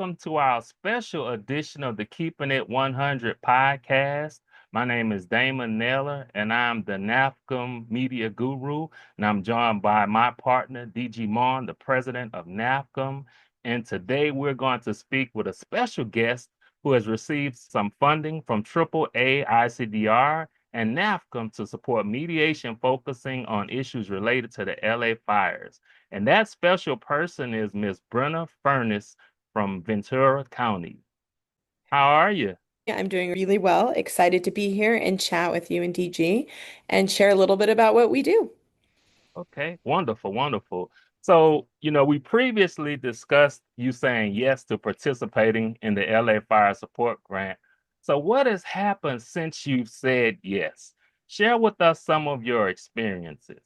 welcome to our special edition of the Keeping It 100 podcast. My name is Damon Naylor, and I'm the NAFCM media guru, and I'm joined by my partner, DG Mon, the president of NAFCM. And today we're going to speak with a special guest who has received some funding from AAA-ICDR and NAFCM to support mediation focusing on issues related to the LA fires. And that special person is Miss Brenna Furness from Ventura County. How are you? Yeah, I'm doing really well. Excited to be here and chat with you and DG and share a little bit about what we do. Okay, wonderful, wonderful. So, we previously discussed you saying yes to participating in the LA Fire Support Grant. So, what has happened since you've said yes? Share with us some of your experiences.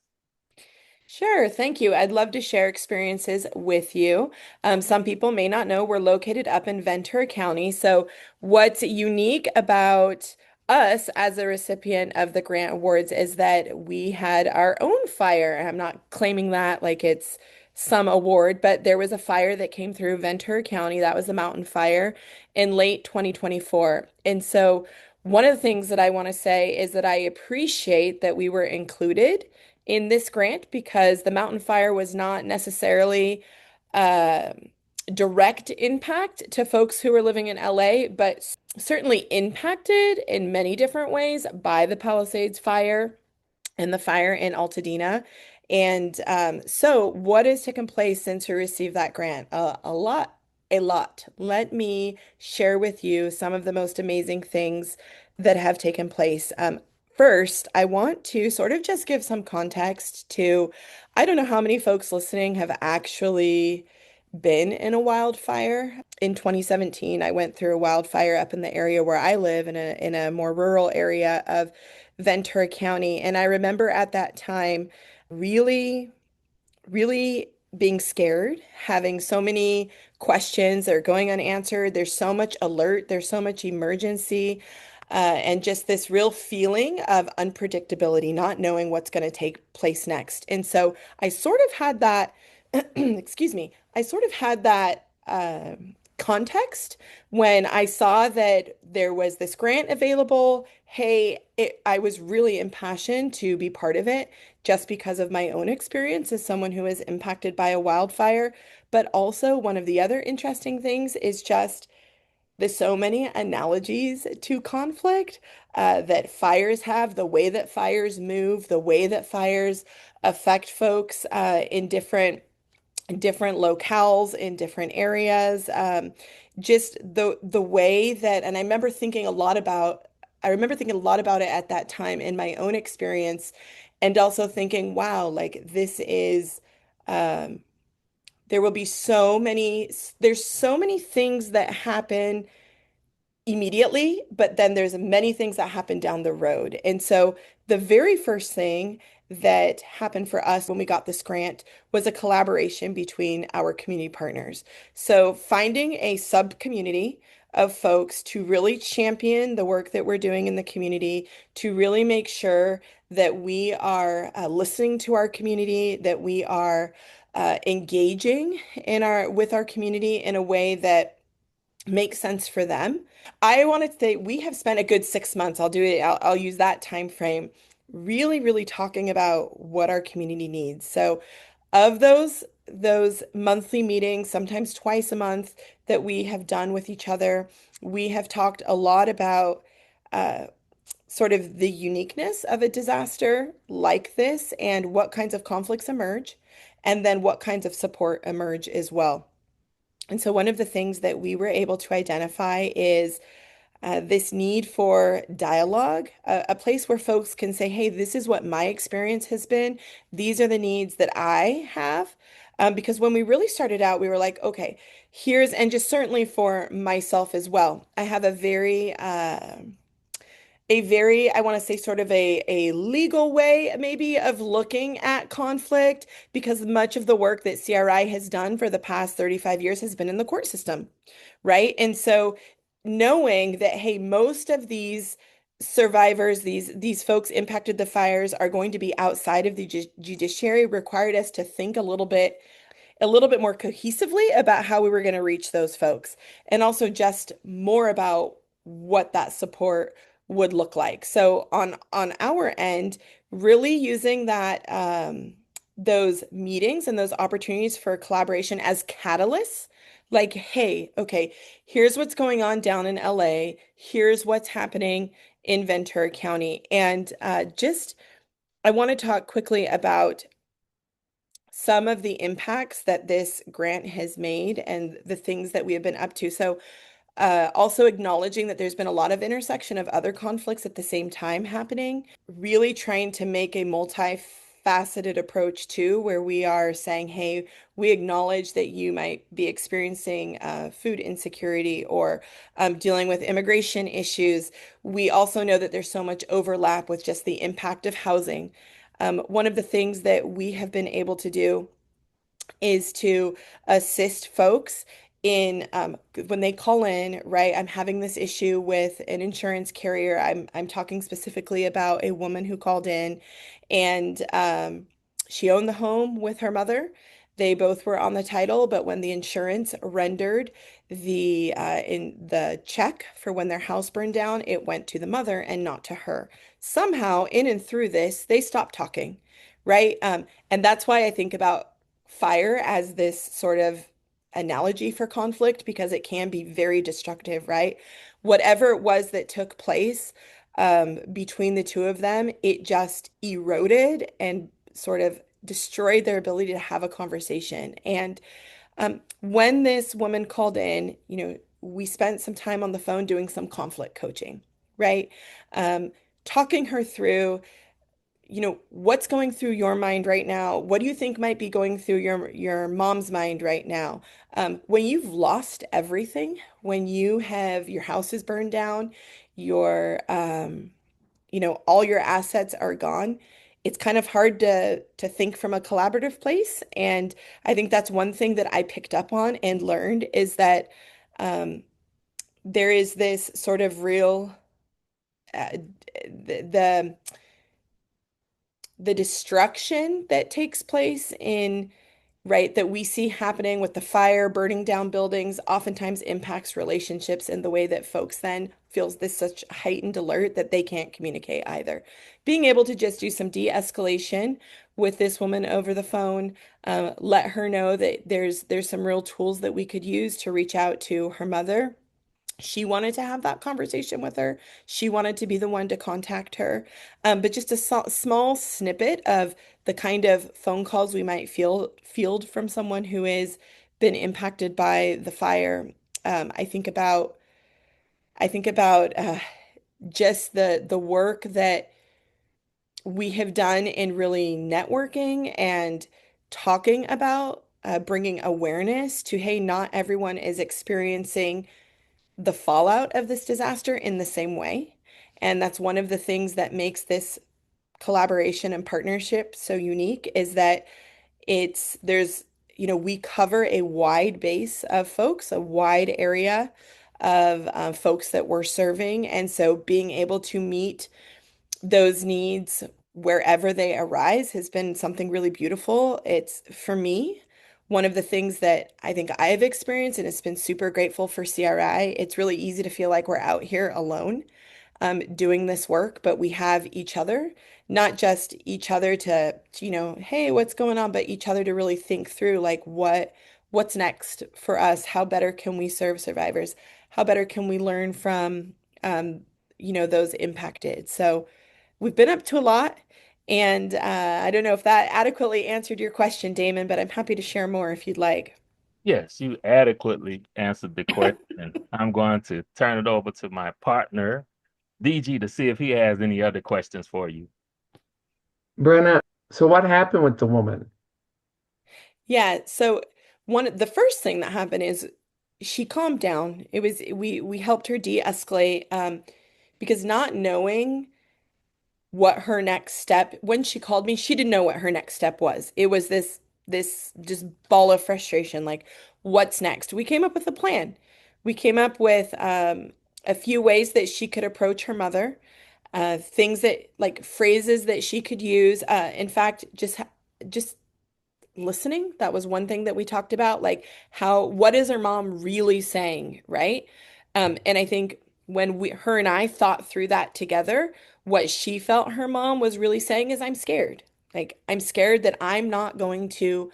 Sure, thank you. I'd love to share experiences with you. Some people may not know we're located up in Ventura County. So, what's unique about us as a recipient of the grant awards is that we had our own fire. I'm not claiming that like it's some award, but there was a fire that came through Ventura County. That was a mountain fire in late 2024. And so, one of the things that I want to say is that I appreciate that we were included in this grant because the mountain fire was not necessarily uh, direct impact to folks who were living in LA, but certainly impacted in many different ways by the Palisades fire and the fire in Altadena. And so, what has taken place since we received that grant? A lot, a lot. Let me share with you some of the most amazing things that have taken place. First, I want to sort of just give some context to, I don't know how many folks listening have actually been in a wildfire. In 2017, I went through a wildfire up in the area where I live in a more rural area of Ventura County. And I remember at that time really, really being scared, having so many questions that are going unanswered. There's so much alert, there's so much emergency, and just this real feeling of unpredictability, not knowing what's going to take place next. And so I sort of had that, excuse me, I sort of had that context when I saw that there was this grant available. Hey, I was really impassioned to be part of it just because of my own experience as someone who is impacted by a wildfire. But also, one of the other interesting things is just there's so many analogies to conflict that fires have, the way that fires move, the way that fires affect folks in different locales in different areas. Just the way that, and I remember thinking a lot about it at that time in my own experience, and also thinking, wow, like this is, um, there will be there's so many things that happen immediately, but then there's many things that happen down the road. And so the very first thing that happened for us when we got this grant was a collaboration between our community partners. So finding a sub-community of folks to really champion the work that we're doing in the community, to really make sure that we are listening to our community, that we are engaging with our community in a way that makes sense for them. I want to say we have spent a good 6 months. I'll use that time frame, really, really talking about what our community needs. So, of those monthly meetings, sometimes twice a month, that we have done with each other, we have talked a lot about uh, sort of the uniqueness of a disaster like this and what kinds of conflicts emerge, and then what kinds of support emerge as well. And so, one of the things that we were able to identify is this need for dialogue, a place where folks can say, hey, this is what my experience has been. These are the needs that I have. Because when we really started out, we were like, okay, and just certainly for myself as well, I have I want to say sort of a legal way maybe of looking at conflict because much of the work that CRI has done for the past 35 years has been in the court system, right? And so knowing that, hey, most of these survivors, these folks impacted the fires are going to be outside of the judiciary required us to think a little bit more cohesively about how we were going to reach those folks, and also just more about what that support would look like. So on our end, really using that those meetings and those opportunities for collaboration as catalysts. Like, hey, okay, here's what's going on down in LA. Here's what's happening in Ventura County. And just, I want to talk quickly about some of the impacts that this grant has made and the things that we have been up to. So, also acknowledging that there's been a lot of intersection of other conflicts at the same time happening, really trying to make a multifaceted approach too, where we are saying, hey, we acknowledge that you might be experiencing food insecurity or dealing with immigration issues. We also know that there's so much overlap with just the impact of housing. One of the things that we have been able to do is to assist folks in when they call in, right? I'm having this issue with an insurance carrier. I'm talking specifically about a woman who called in, and she owned the home with her mother. They both were on the title, but when the insurance rendered the check for when their house burned down, it went to the mother and not to her. Somehow, in and through this, they stopped talking, right? And that's why I think about fire as this sort of analogy for conflict because it can be very destructive, right? Whatever it was that took place between the two of them, it just eroded and sort of destroyed their ability to have a conversation. And when this woman called in, we spent some time on the phone doing some conflict coaching, right? Um, Talking her through what's going through your mind right now? What do you think might be going through your mom's mind right now? When you've lost everything, when your house is burned down, your all your assets are gone, it's kind of hard to think from a collaborative place. And I think that's one thing that I picked up on and learned is that um, there is this sort of real the the destruction that takes place in right that we see happening with the fire burning down buildings oftentimes impacts relationships in the way that folks then feels this such heightened alert that they can't communicate either. Being able to just do some de-escalation with this woman over the phone, let her know that there's some real tools that we could use to reach out to her mother. She wanted to have that conversation with her. She wanted to be the one to contact her. But just a small snippet of the kind of phone calls we might field from someone who has been impacted by the fire. I think about just the work that we have done in really networking and talking about bringing awareness to, hey, not everyone is experiencing the fallout of this disaster in the same way. And that's one of the things that makes this collaboration and partnership so unique is that we cover a wide base of folks, a wide area of folks that we're serving. And so being able to meet those needs wherever they arise has been something really beautiful. It's for me, one of the things that I think I've experienced, and it's been super grateful for CRI. It's really easy to feel like we're out here alone doing this work, but we have each other, not just each other to, hey, what's going on, but each other to really think through like what's next for us? How better can we serve survivors? How better can we learn from those impacted? So we've been up to a lot, and I don't know if that adequately answered your question, Damon, but I'm happy to share more if you'd like. Yes, you adequately answered the question. I'm going to turn it over to my partner, DG, to see if he has any other questions for you. Brenna, so what happened with the woman? Yeah, so the first thing that happened is she calmed down. We helped her de-escalate because not knowing what her next step when she called me, she didn't know what her next step was. It was this just ball of frustration, like what's next? We came up with a plan. We came up with a few ways that she could approach her mother, things that like phrases that she could use. In fact, just listening. That was one thing that we talked about, like what is her mom really saying, right? And I think when her and I thought through that together, what she felt her mom was really saying is, I'm scared. Like, I'm scared that I'm not going to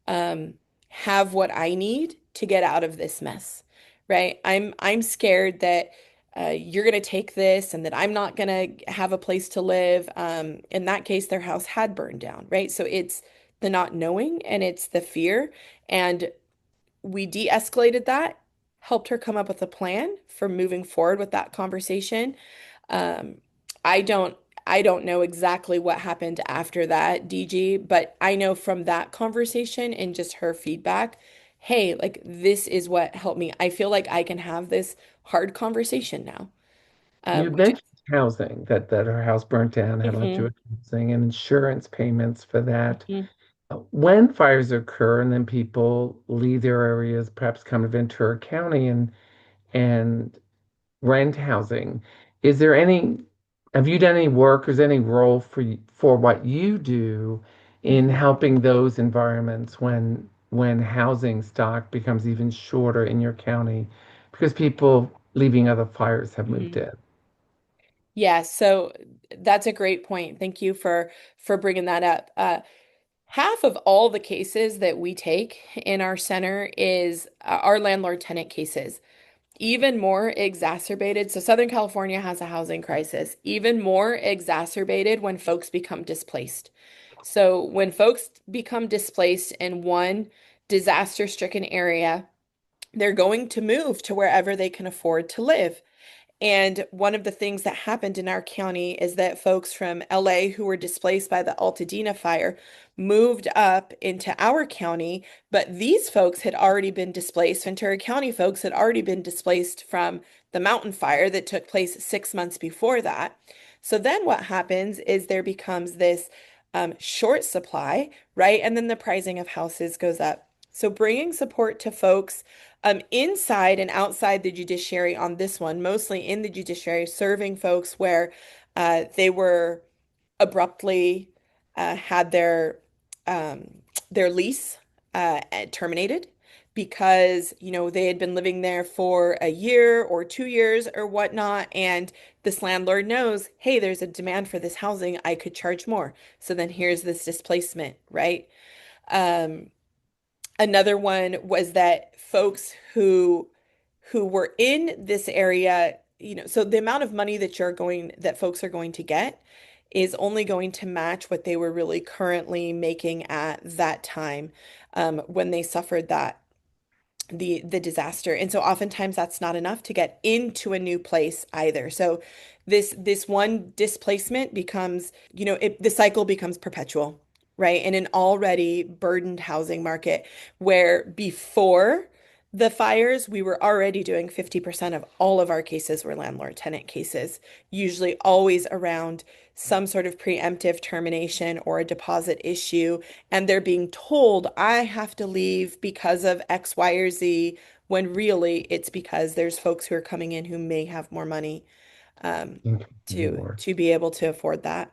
um, have what I need to get out of this mess, right? I'm scared that you're going to take this and that I'm not going to have a place to live. In that case, their house had burned down, right? So it's the not knowing and it's the fear. And we de-escalated that, helped her come up with a plan for moving forward with that conversation. Um, I don't I don't know exactly what happened after that, DG, but I know from that conversation and just her feedback, hey, like this is what helped me. I feel like I can have this hard conversation now. You Which mentioned housing, that her house burnt down, had a lot to do Mhm, with housing and insurance payments for that. mhm, When fires occur and then people leave their areas, perhaps come to Ventura County and rent housing, is there any, have you done any work, or is there any role for what you do in mhm, helping those environments when housing stock becomes even shorter in your county because people leaving other fires have moved mhm. in? Yeah, so that's a great point. Thank you for bringing that up. Half of all the cases that we take in our center is our landlord tenant cases. Even more exacerbated. So Southern California has a housing crisis, even more exacerbated when folks become displaced. So when folks become displaced in one disaster-stricken area, they're going to move to wherever they can afford to live. And one of the things that happened in our county is that folks from LA who were displaced by the Altadena fire moved up into our county, but these folks had already been displaced. Ventura County folks had already been displaced from the mountain fire that took place 6 months before that. So then what happens is there becomes this short supply, right? And then the pricing of houses goes up. So bringing support to folks inside and outside the judiciary on this one, mostly in the judiciary, serving folks where they were abruptly had um, their lease terminated because, they had been living there for a year or 2 years or whatnot, and this landlord knows, hey, there's a demand for this housing, I could charge more. So then here's this displacement, right? Um, Another one was that folks who were in this area, so the amount of money that folks are going to get is only going to match what they were really currently making at that time when they suffered the disaster. And so oftentimes that's not enough to get into a new place either. So this one displacement becomes, the cycle becomes perpetual, right? In an already burdened housing market where before the fires, we were already doing 50% of all of our cases were landlord tenant cases, usually always around some sort of preemptive termination or a deposit issue, and they're being told, I have to leave because of X, Y, or Z, when really it's because there's folks who are coming in who may have more money um, More. to be able to afford that.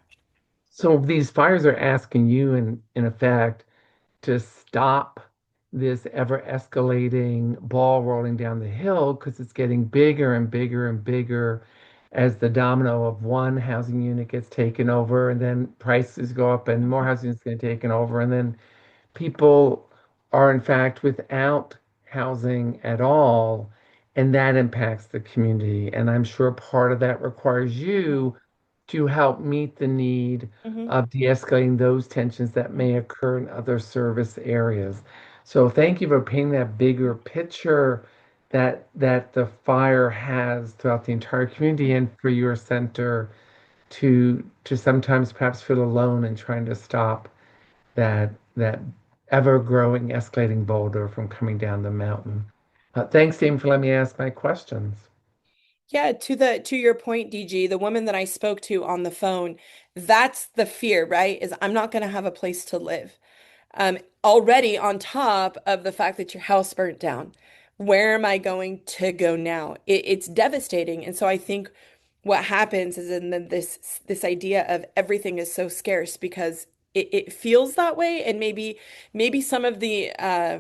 So these fires are asking you, in effect, to stop this ever escalating ball rolling down the hill because it's getting bigger and bigger and bigger as the domino of one housing unit gets taken over, and then prices go up and more housing is getting taken over, and then people are in fact without housing at all, and that impacts the community. And I'm sure part of that requires you to help meet the need Mhm. of de-escalating those tensions that may occur in other service areas. So thank you for painting that bigger picture that the fire has throughout the entire community, and for your center to sometimes perhaps feel alone in trying to stop that ever-growing escalating boulder from coming down the mountain. Thanks, Dean, for letting me ask my questions. Yeah, to your point, DG, the woman that I spoke to on the phone, that's the fear, right? Is I'm not going to have a place to live. Already on top of the fact that your house burnt down. Where am I going to go now? It's devastating. And so I think what happens is in this idea of everything is so scarce because it feels that way. And maybe some of the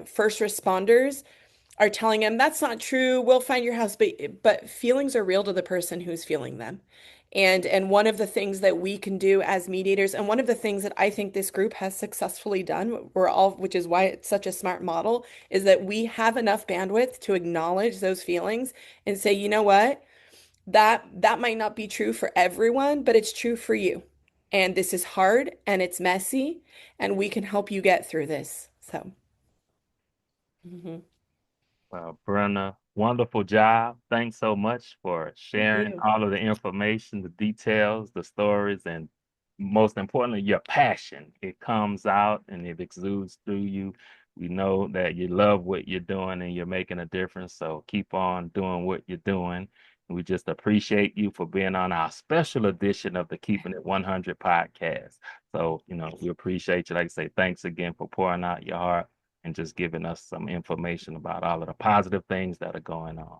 first responders are telling him that's not true. We'll find your house, but feelings are real to the person who's feeling them. And one of the things that we can do as mediators, and one of the things that I think this group has successfully done, which is why it's such a smart model, is that we have enough bandwidth to acknowledge those feelings and say, you know what? That might not be true for everyone, but it's true for you. And this is hard and it's messy, and we can help you get through this. So, mhm. Brenna, wonderful job. Thanks so much for Thank sharing you. all of the information, the details, the stories, and most importantly, your passion. It comes out and it exudes through you. We know that you love what you're doing and you're making a difference. So keep on doing what you're doing. We just appreciate you for being on our special edition of the Keeping It 100 podcast. So, we appreciate you. Like I say, thanks again for pouring out your heart and just giving us some information about all of the positive things that are going on.